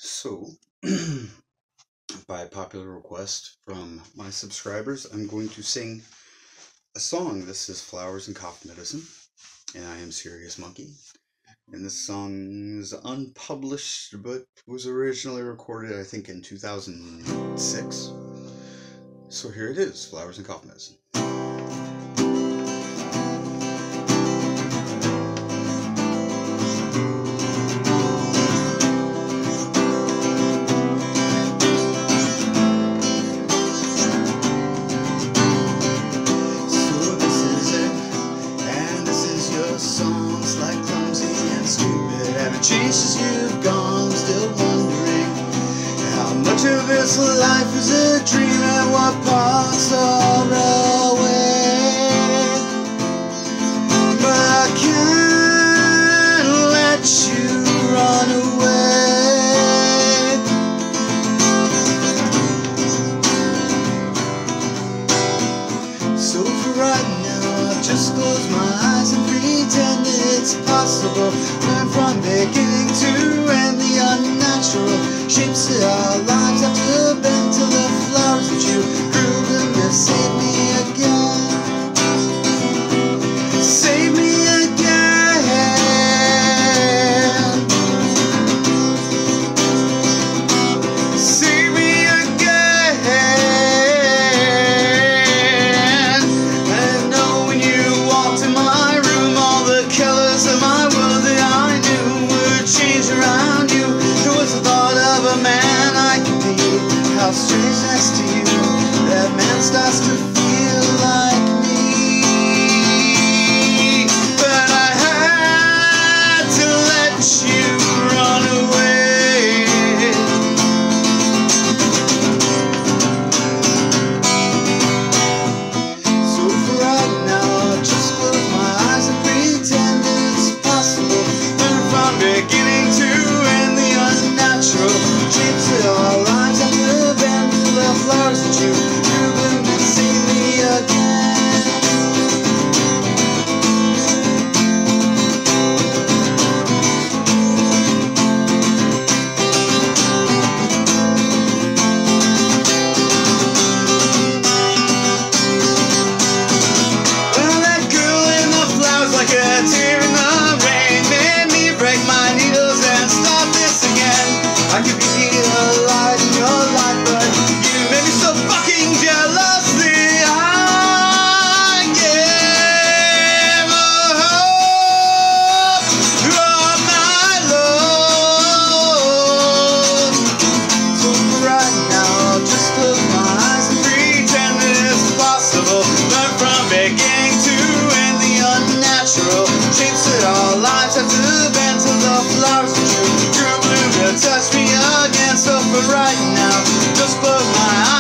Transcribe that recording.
So, by popular request from my subscribers, I'm going to sing a song. This is Flowers and Cough Medicine, and I am Serious Monkey. And this song is unpublished, but was originally recorded, I think, in 2006. So here it is, Flowers and Cough Medicine. Songs like clumsy and stupid haven't changed since you've gone. Still wondering how much of this life is a dream and what parts are away. But I can't let you run away. So for right now, I've just closed my eyes and pretend it's possible. Learn from beginning to end the unnatural shapes that our lives have to bend to the flowers that you grew them to save me again. Save me again. Save me again. And know when you walked in my room, all the colors of my world that I knew would change around you. There was the thought of a man I could be. How strange next to you, that man starts to feel like me. But I had to let you run away. So for right now, I'll just close my eyes and pretend it's possible. Learn from beginning to end the unnatural shapes that our lives have to bend to the flowers that you grew bloom to see me again. Well, that girl in the flowers, like a tear in the rain, made me break my needles and start this again. I could be a light in your life, but you made me so fucking jealously. I gave a hope of my love. So for right now, I'll just close my eyes and pretend that it's possible. Learn from beginning to end the unnatural shapes that our lives have to bend to the flowers that you grew bloom to touch me again. So for right now, just close my eyes.